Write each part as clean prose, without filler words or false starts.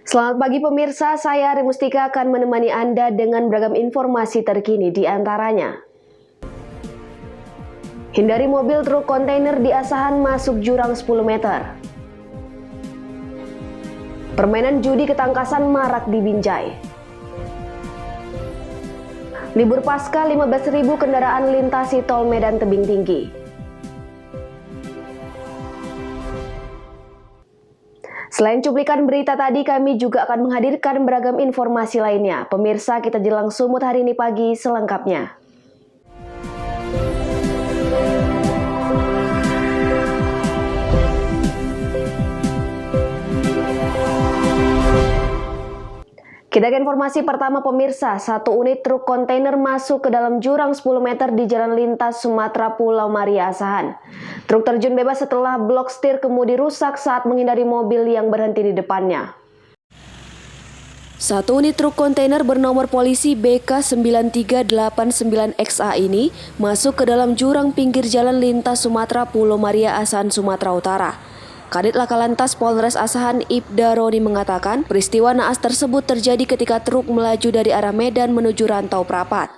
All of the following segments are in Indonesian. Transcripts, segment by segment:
Selamat pagi pemirsa, saya Ari Mustika akan menemani Anda dengan beragam informasi terkini di antaranya. Hindari mobil truk kontainer di Asahan masuk jurang 10 meter. Permainan judi ketangkasan marak di Binjai. Libur Pasca 15.000 kendaraan lintasi tol Medan Tebing Tinggi. Selain cuplikan berita tadi, kami juga akan menghadirkan beragam informasi lainnya. Pemirsa, kita jelang sumut hari ini pagi selengkapnya. Kita ke informasi pertama pemirsa, satu unit truk kontainer masuk ke dalam jurang 10 meter di Jalan Lintas Sumatera Pulau Maria Asahan. Truk terjun bebas setelah blok setir kemudi rusak saat menghindari mobil yang berhenti di depannya. Satu unit truk kontainer bernomor polisi BK9389XA ini masuk ke dalam jurang pinggir Jalan Lintas Sumatera Pulau Maria Asahan, Sumatera Utara. Kadit Laka Lantas Polres Asahan Ibda Roni mengatakan peristiwa naas tersebut terjadi ketika truk melaju dari arah Medan menuju Rantau Prapat.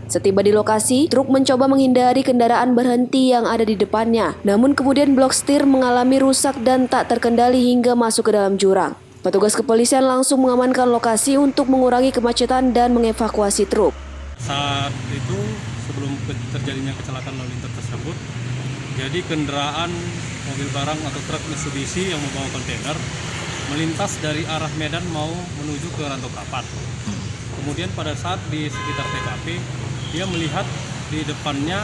Setiba di lokasi, truk mencoba menghindari kendaraan berhenti yang ada di depannya. Namun kemudian blok setir mengalami rusak dan tak terkendali hingga masuk ke dalam jurang. Petugas kepolisian langsung mengamankan lokasi untuk mengurangi kemacetan dan mengevakuasi truk. Saat itu sebelum terjadinya kecelakaan lalu lintas tersebut, jadi kendaraan mobil barang atau truk Mitsubishi yang membawa kontainer melintas dari arah Medan mau menuju ke Rantau Prapat. Kemudian pada saat di sekitar TKP, dia melihat di depannya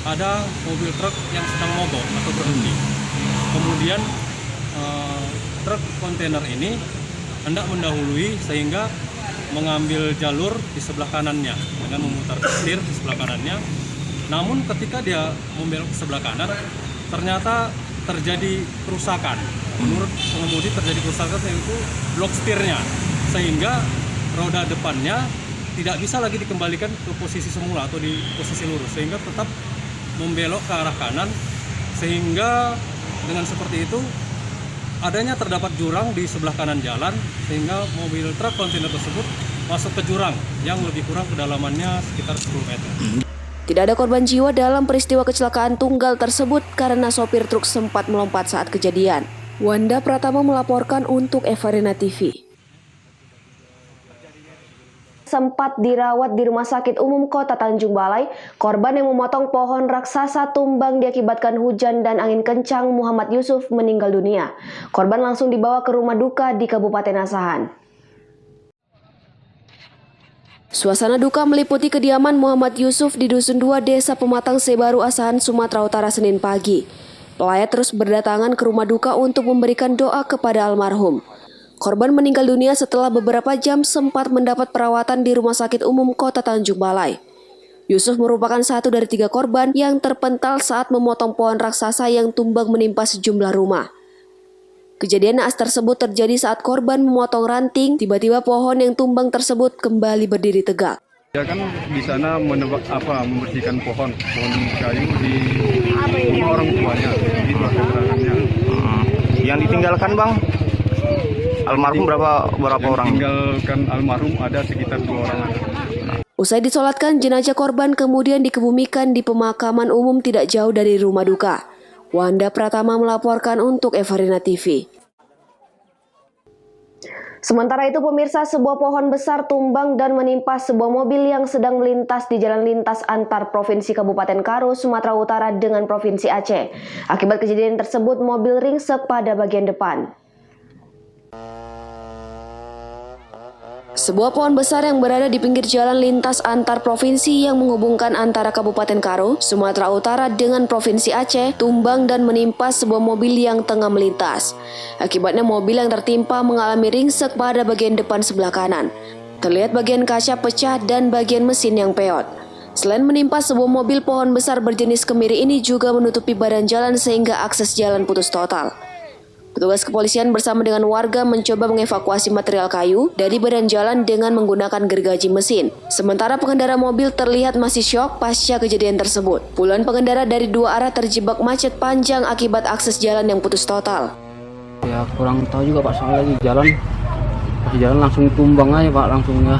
ada mobil truk yang sedang mogok atau berhenti. Kemudian truk kontainer ini hendak mendahului sehingga mengambil jalur di sebelah kanannya dengan memutar setir di sebelah kanannya. Namun ketika dia membelok ke sebelah kanan, ternyata terjadi kerusakan. Menurut pengemudi terjadi kerusakan yaitu blok setirnya, sehingga roda depannya tidak bisa lagi dikembalikan ke posisi semula atau di posisi lurus, sehingga tetap membelok ke arah kanan. Sehingga dengan seperti itu adanya terdapat jurang di sebelah kanan jalan, sehingga mobil truk kontainer tersebut masuk ke jurang yang lebih kurang kedalamannya sekitar 10 meter. Tidak ada korban jiwa dalam peristiwa kecelakaan tunggal tersebut karena sopir truk sempat melompat saat kejadian. Wanda Pratama melaporkan untuk Evarina TV. Sempat dirawat di Rumah Sakit Umum Kota Tanjung Balai, korban yang memotong pohon raksasa tumbang diakibatkan hujan dan angin kencang Muhammad Yusuf meninggal dunia. Korban langsung dibawa ke rumah duka di Kabupaten Asahan. Suasana duka meliputi kediaman Muhammad Yusuf di Dusun 2 Desa Pematang Sebaru Asahan, Sumatera Utara Senin pagi. Pelayat terus berdatangan ke rumah duka untuk memberikan doa kepada almarhum. Korban meninggal dunia setelah beberapa jam sempat mendapat perawatan di Rumah Sakit Umum Kota Tanjung Balai. Yusuf merupakan satu dari 3 korban yang terpental saat memotong pohon raksasa yang tumbang menimpa sejumlah rumah. Kejadian naas tersebut terjadi saat korban memotong ranting, tiba-tiba pohon yang tumbang tersebut kembali berdiri tegak. Dia kan di sana membersihkan pohon kayu di rumah orang tuanya, di tempat keberadaannya. Yang ditinggalkan bang, almarhum berapa orang? Tinggalkan almarhum ada sekitar 2 orang. Usai disolatkan, jenazah korban kemudian dikebumikan di pemakaman umum tidak jauh dari rumah duka. Wanda Pratama melaporkan untuk Evarina TV. Sementara itu pemirsa, sebuah pohon besar tumbang dan menimpa sebuah mobil yang sedang melintas di jalan lintas antar Provinsi Kabupaten Karo, Sumatera Utara dengan Provinsi Aceh. Akibat kejadian tersebut, mobil ringsek pada bagian depan. Sebuah pohon besar yang berada di pinggir jalan lintas antar provinsi yang menghubungkan antara Kabupaten Karo, Sumatera Utara dengan Provinsi Aceh tumbang dan menimpa sebuah mobil yang tengah melintas. Akibatnya mobil yang tertimpa mengalami ringsek pada bagian depan sebelah kanan. Terlihat bagian kaca pecah dan bagian mesin yang peot. Selain menimpa sebuah mobil, pohon besar berjenis kemiri ini juga menutupi badan jalan sehingga akses jalan putus total. Petugas kepolisian bersama dengan warga mencoba mengevakuasi material kayu dari badan jalan dengan menggunakan gergaji mesin. Sementara pengendara mobil terlihat masih syok pasca kejadian tersebut. Puluhan pengendara dari 2 arah terjebak macet panjang akibat akses jalan yang putus total. Ya kurang tahu juga Pak, soal lagi jalan pas jalan langsung tumbang aja Pak, langsung ya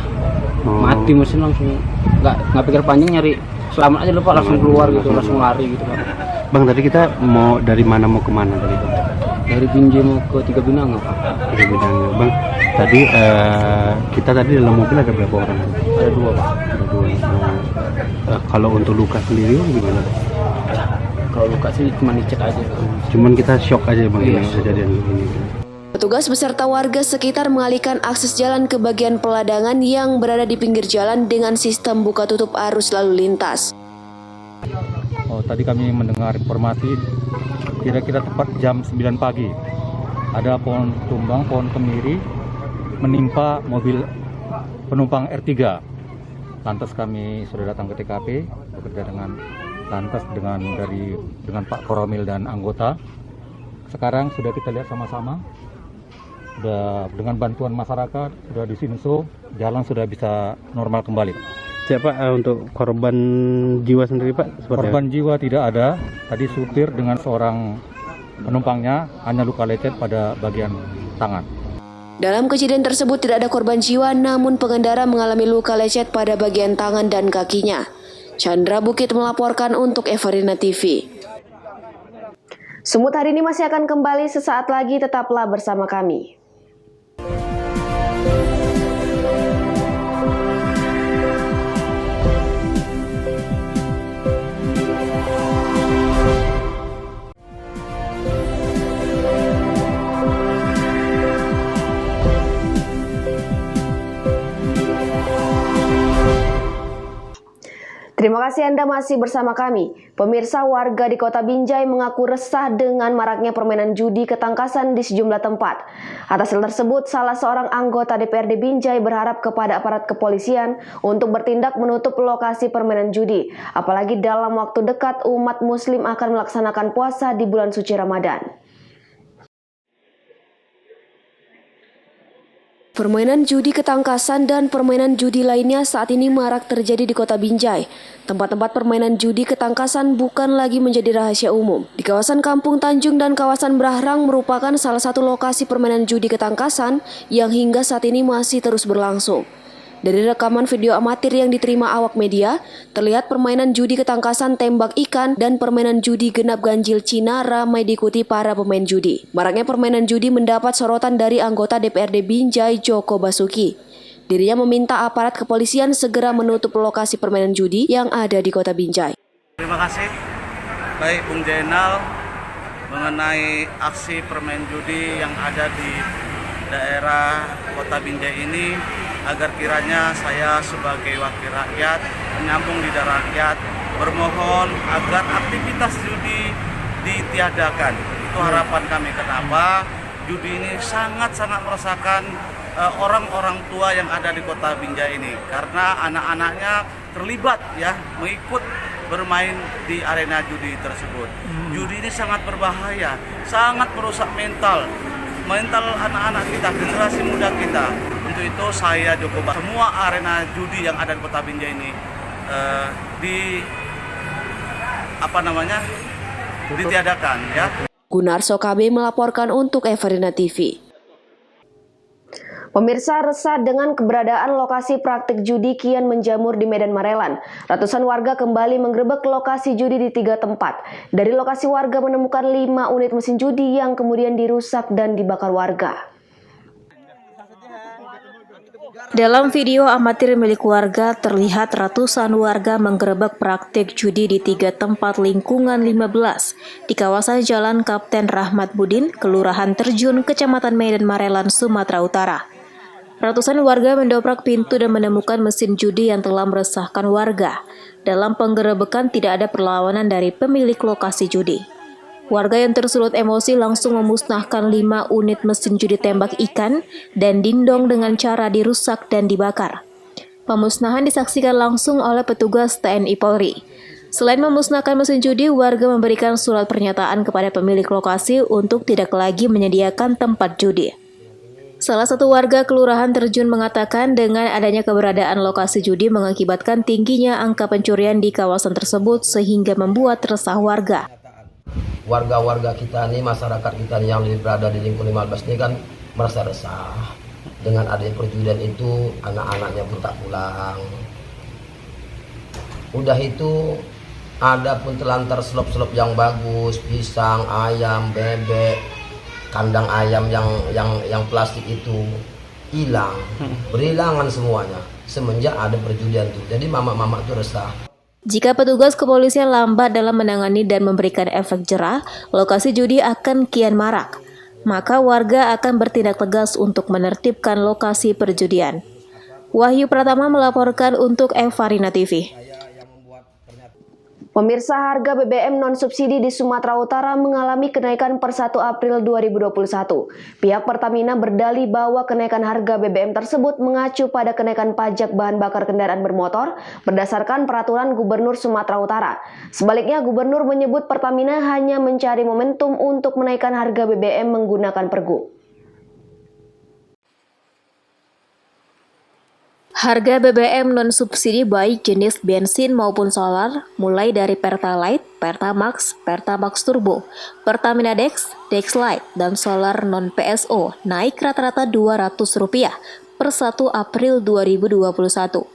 mati mesin, langsung nggak pikir panjang, nyari selamat aja Pak, langsung keluar gitu, langsung lari gitu Pak. Bang, tadi kita mau dari mana mau kemana tadi Bang? Dari Binjai mau ke Tiga Binanga Pak. Tiga Binanga. Bang, tadi kita tadi dalam mobil ada berapa orang? Ada 2 Pak. Ada 2. Kalau untuk luka sendiri gimana? Kalau luka sih cuma dicek aja. Cuman kita shock aja Bang, Iya, dengan kejadian ini. Petugas beserta warga sekitar mengalihkan akses jalan ke bagian peladangan yang berada di pinggir jalan dengan sistem buka tutup arus lalu lintas. Oh, tadi kami mendengar informasi kira-kira tepat jam 9 pagi ada pohon tumbang, pohon kemiri menimpa mobil penumpang R3. Lantas kami sudah datang ke TKP bekerja dengan lantas dengan Pak Koromil dan anggota. Sekarang sudah kita lihat sama-sama, sudah dengan bantuan masyarakat, sudah disinso, jalan sudah bisa normal kembali. Siapa untuk korban jiwa sendiri Pak? Korban jiwa tidak ada. Tadi supir dengan seorang penumpangnya hanya luka lecet pada bagian tangan. Dalam kejadian tersebut tidak ada korban jiwa, namun pengendara mengalami luka lecet pada bagian tangan dan kakinya. Chandra Bukit melaporkan untuk Everina TV. Semut hari ini masih akan kembali sesaat lagi, tetaplah bersama kami. Terima kasih Anda masih bersama kami. Pemirsa, warga di Kota Binjai mengaku resah dengan maraknya permainan judi ketangkasan di sejumlah tempat. Atas hal tersebut, salah seorang anggota DPRD Binjai berharap kepada aparat kepolisian untuk bertindak menutup lokasi permainan judi. Apalagi dalam waktu dekat umat muslim akan melaksanakan puasa di bulan suci Ramadan. Permainan judi ketangkasan dan permainan judi lainnya saat ini marak terjadi di Kota Binjai. Tempat-tempat permainan judi ketangkasan bukan lagi menjadi rahasia umum. Di kawasan Kampung Tanjung dan kawasan Brahrang merupakan salah satu lokasi permainan judi ketangkasan yang hingga saat ini masih terus berlangsung. Dari rekaman video amatir yang diterima awak media, terlihat permainan judi ketangkasan tembak ikan dan permainan judi genap ganjil Cina ramai diikuti para pemain judi. Maraknya permainan judi mendapat sorotan dari anggota DPRD Binjai Joko Basuki. Dirinya meminta aparat kepolisian segera menutup lokasi permainan judi yang ada di Kota Binjai. Terima kasih, baik Bung Jainal, mengenai aksi permain judi yang ada di daerah Kota Binjai ini, agar kiranya saya sebagai wakil rakyat, menyambung lidah rakyat, bermohon agar aktivitas judi ditiadakan. Itu harapan kami. Kenapa? Judi ini sangat-sangat meresahkan orang-orang tua yang ada di Kota Binjai ini, karena anak-anaknya terlibat ya mengikut bermain di arena judi tersebut. Judi ini sangat berbahaya, sangat merusak mental anak-anak kita, generasi muda kita. Untuk itu saya Joko Basuki, semua arena judi yang ada di Kota Binjai ini ditiadakan ya. Gunarso KB melaporkan untuk Everina TV. Pemirsa, resah dengan keberadaan lokasi praktik judi kian menjamur di Medan Marelan. Ratusan warga kembali menggerebek lokasi judi di 3 tempat. Dari lokasi warga menemukan 5 unit mesin judi yang kemudian dirusak dan dibakar warga. Dalam video amatir milik warga, terlihat ratusan warga menggerebek praktik judi di 3 tempat lingkungan 15 di kawasan Jalan Kapten Rahmat Budin, Kelurahan Terjun, Kecamatan Medan Marelan, Sumatera Utara. Ratusan warga mendobrak pintu dan menemukan mesin judi yang telah meresahkan warga. Dalam penggerebekan tidak ada perlawanan dari pemilik lokasi judi. Warga yang tersulut emosi langsung memusnahkan 5 unit mesin judi tembak ikan dan dingdong dengan cara dirusak dan dibakar. Pemusnahan disaksikan langsung oleh petugas TNI Polri. Selain memusnahkan mesin judi, warga memberikan surat pernyataan kepada pemilik lokasi untuk tidak lagi menyediakan tempat judi. Salah satu warga Kelurahan Terjun mengatakan dengan adanya keberadaan lokasi judi mengakibatkan tingginya angka pencurian di kawasan tersebut sehingga membuat resah warga. Warga-warga kita nih, masyarakat kita nih yang berada di lingkungan 15 ini kan merasa resah dengan adanya perjudian itu anak-anaknya pun tak pulang. Udah itu ada pun telantar selop-selop yang bagus, pisang, ayam, bebek, kandang ayam yang plastik itu hilang, berhilangan semuanya semenjak ada perjudian tuh. Jadi mama-mama tuh resah. Jika petugas kepolisian lambat dalam menangani dan memberikan efek jerah, lokasi judi akan kian marak. Maka warga akan bertindak tegas untuk menertibkan lokasi perjudian. Wahyu Pratama melaporkan untuk Evarina TV. Pemirsa, harga BBM non-subsidi di Sumatera Utara mengalami kenaikan per 1 April 2021. Pihak Pertamina berdalih bahwa kenaikan harga BBM tersebut mengacu pada kenaikan pajak bahan bakar kendaraan bermotor berdasarkan peraturan Gubernur Sumatera Utara. Sebaliknya, Gubernur menyebut Pertamina hanya mencari momentum untuk menaikkan harga BBM menggunakan Pergub. Harga BBM non-subsidi baik jenis bensin maupun solar mulai dari Pertalite, Pertamax, Pertamax Turbo, Pertamina Dex, Dex Lite, dan solar non-PSO naik rata-rata Rp200 per 1 April 2021.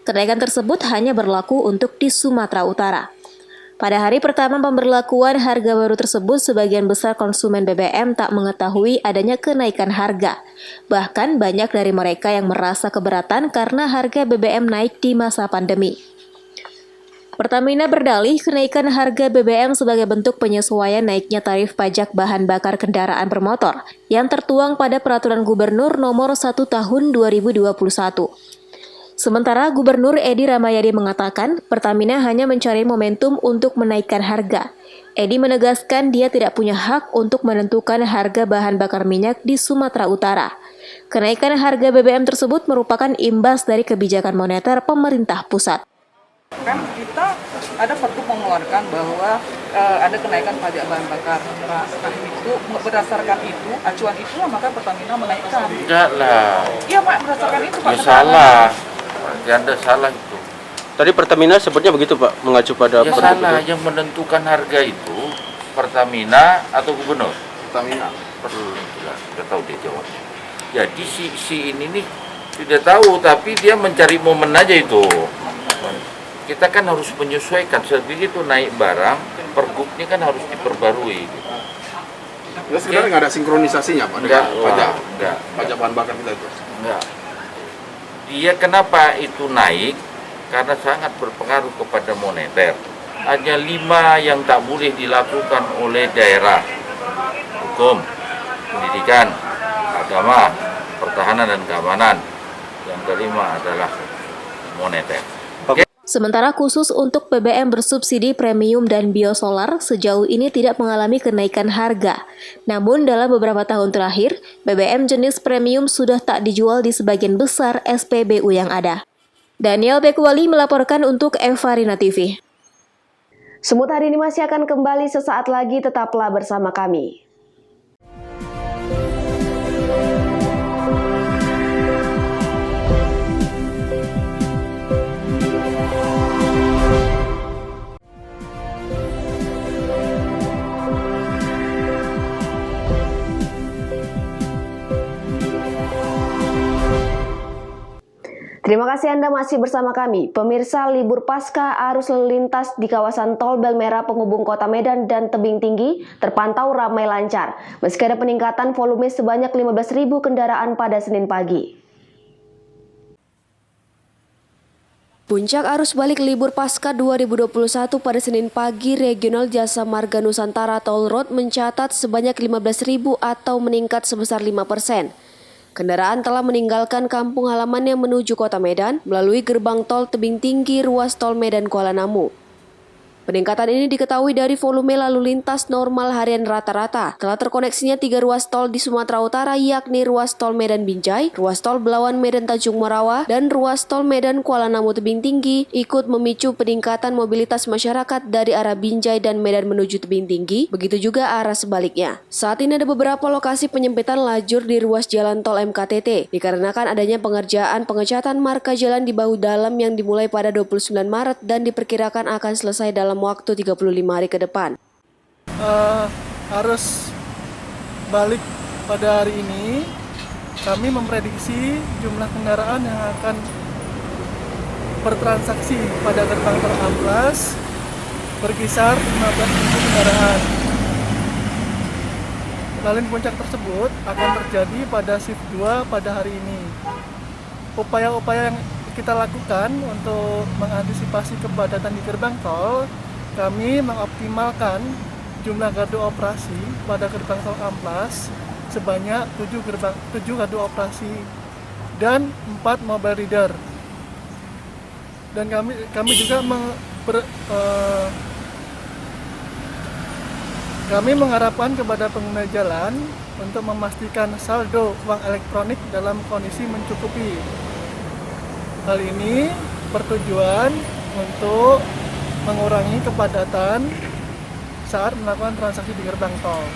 Kenaikan tersebut hanya berlaku untuk di Sumatera Utara. Pada hari pertama pemberlakuan harga baru tersebut, sebagian besar konsumen BBM tak mengetahui adanya kenaikan harga. Bahkan banyak dari mereka yang merasa keberatan karena harga BBM naik di masa pandemi. Pertamina berdalih kenaikan harga BBM sebagai bentuk penyesuaian naiknya tarif pajak bahan bakar kendaraan bermotor yang tertuang pada Peraturan Gubernur Nomor 1 Tahun 2021. Sementara Gubernur Edi Rahmayadi mengatakan Pertamina hanya mencari momentum untuk menaikkan harga. Edi menegaskan dia tidak punya hak untuk menentukan harga bahan bakar minyak di Sumatera Utara. Kenaikan harga BBM tersebut merupakan imbas dari kebijakan moneter pemerintah pusat. Kan kita ada Pergub mengeluarkan bahwa ada kenaikan pajak bahan bakar. Nah, itu berdasarkan itu, acuan itulah maka Pertamina menaikkan. Enggak lah. Iya Pak, berdasarkan itu Pak. Ya salah. Anda salah itu. Tadi Pertamina sebutnya begitu Pak, mengacu pada ya salah, yang menentukan harga itu Pertamina atau Gubernur? Pertamina. Tidak tahu dia jawabnya. Jadi si ini nih tidak tahu, tapi dia mencari momen aja itu. Kita kan harus menyesuaikan, begitu naik barang, pergubnya kan harus diperbarui. Ya sebenarnya nggak ada sinkronisasinya Pak dengan pajak bahan bakar kita itu? Enggak. Dia kenapa itu naik? Karena sangat berpengaruh kepada moneter. Hanya 5 yang tak boleh dilakukan oleh daerah: hukum, pendidikan, agama, pertahanan dan keamanan. Yang kelima adalah moneter. Sementara khusus untuk BBM bersubsidi premium dan biosolar sejauh ini tidak mengalami kenaikan harga. Namun dalam beberapa tahun terakhir, BBM jenis premium sudah tak dijual di sebagian besar SPBU yang ada. Daniel Bekwali melaporkan untuk Evarina TV. Semut hari ini masih akan kembali sesaat lagi, tetaplah bersama kami. Terima kasih Anda masih bersama kami. Pemirsa, libur pasca arus lalu lintas di kawasan Tol Belmera penghubung Kota Medan dan Tebing Tinggi terpantau ramai lancar, meski ada peningkatan volume sebanyak 15.000 kendaraan pada Senin pagi. Puncak arus balik libur pasca 2021 pada Senin pagi, Regional Jasa Marga Nusantara Toll Road mencatat sebanyak 15.000 atau meningkat sebesar 5%. Kendaraan telah meninggalkan kampung halamannya menuju Kota Medan melalui gerbang tol Tebing Tinggi, ruas tol Medan Kuala Namu. Peningkatan ini diketahui dari volume lalu lintas normal harian rata-rata. Telah terkoneksinya 3 ruas tol di Sumatera Utara, yakni ruas tol Medan Binjai, ruas tol Belawan Medan Tanjung Morawa, dan ruas tol Medan Kuala Namu Tebing Tinggi, ikut memicu peningkatan mobilitas masyarakat dari arah Binjai dan Medan menuju Tebing Tinggi, begitu juga arah sebaliknya. Saat ini ada beberapa lokasi penyempitan lajur di ruas jalan tol MKTT, dikarenakan adanya pengerjaan pengecatan marka jalan di bahu dalam yang dimulai pada 29 Maret dan diperkirakan akan selesai dalam waktu 35 hari ke depan. Arus balik pada hari ini kami memprediksi jumlah kendaraan yang akan bertransaksi pada gerbang tol Amplas berkisar 15.000 kendaraan. Lalin puncak tersebut akan terjadi pada shift 2 pada hari ini. Upaya-upaya yang kita lakukan untuk mengantisipasi kepadatan di gerbang tol, kami mengoptimalkan jumlah gardu operasi pada gerbang tol Amplas sebanyak 7 gardu operasi dan 4 mobile reader. Dan kami juga kami mengharapkan kepada pengguna jalan untuk memastikan saldo uang elektronik dalam kondisi mencukupi. Hal ini bertujuan untuk mengurangi kepadatan saat melakukan transaksi di gerbang tol.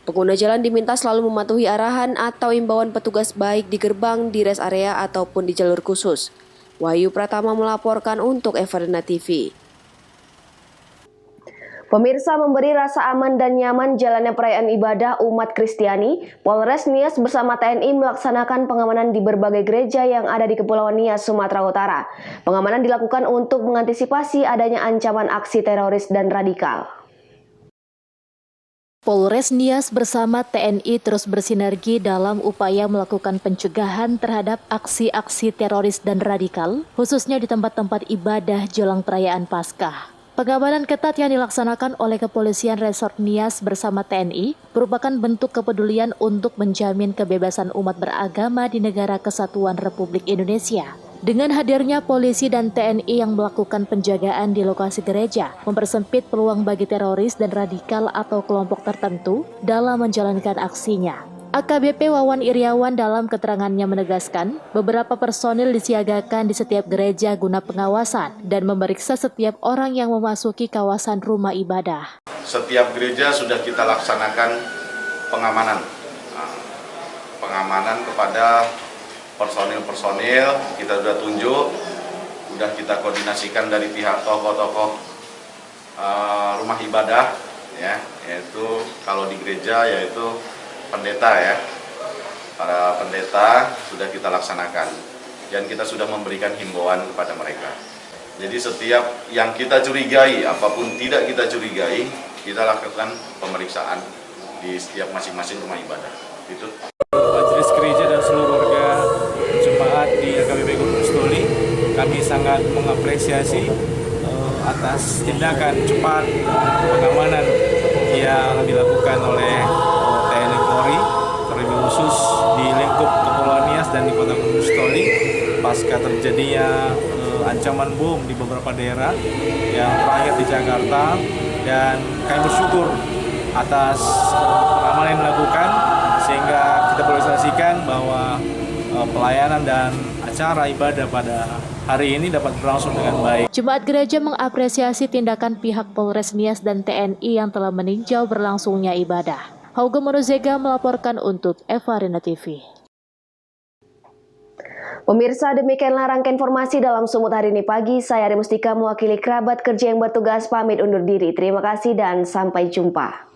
Pengguna jalan diminta selalu mematuhi arahan atau imbauan petugas baik di gerbang, di rest area, ataupun di jalur khusus. Wahyu Pratama melaporkan untuk Everina TV. Pemirsa, memberi rasa aman dan nyaman jalannya perayaan ibadah umat Kristiani, Polres Nias bersama TNI melaksanakan pengamanan di berbagai gereja yang ada di Kepulauan Nias, Sumatera Utara. Pengamanan dilakukan untuk mengantisipasi adanya ancaman aksi teroris dan radikal. Polres Nias bersama TNI terus bersinergi dalam upaya melakukan pencegahan terhadap aksi-aksi teroris dan radikal, khususnya di tempat-tempat ibadah jelang perayaan Paskah. Pengamanan ketat yang dilaksanakan oleh Kepolisian Resort Nias bersama TNI merupakan bentuk kepedulian untuk menjamin kebebasan umat beragama di Negara Kesatuan Republik Indonesia. Dengan hadirnya polisi dan TNI yang melakukan penjagaan di lokasi gereja, mempersempit peluang bagi teroris dan radikal atau kelompok tertentu dalam menjalankan aksinya. AKBP Wawan Iriawan dalam keterangannya menegaskan, beberapa personil disiagakan di setiap gereja guna pengawasan dan memeriksa setiap orang yang memasuki kawasan rumah ibadah. Setiap gereja sudah kita laksanakan pengamanan. Pengamanan kepada personil-personil kita sudah tunjuk, sudah kita koordinasikan dari pihak tokoh-tokoh rumah ibadah, ya, yaitu kalau di gereja yaitu pendeta, ya, para pendeta sudah kita laksanakan dan kita sudah memberikan himbauan kepada mereka. Jadi setiap yang kita curigai, apapun tidak kita curigai, kita lakukan pemeriksaan di setiap masing-masing rumah ibadah. Itu. Majelis gereja dan seluruh warga jemaat di AKBP Gunung Stoli, kami sangat mengapresiasi atas tindakan cepat pengamanan yang dilakukan oleh TNI Polri, terlebih khusus di lingkup Kepulauan Nias dan di Kota Gunung Stoli pasca terjadinya ancaman bom di beberapa daerah yang terakhir di Jakarta, dan kami bersyukur atas pengamanan yang dilakukan sehingga kita boleh saksikan bahwa pelayanan dan acara ibadah pada hari ini dapat berlangsung dengan baik. Jemaat gereja mengapresiasi tindakan pihak Polres Nias dan TNI yang telah meninjau berlangsungnya ibadah. Haugo Monozega melaporkan untuk Everina TV. Pemirsa, demikianlah rangkaian informasi dalam Sumut hari ini pagi. Saya Ari Mustika mewakili kerabat kerja yang bertugas pamit undur diri. Terima kasih dan sampai jumpa.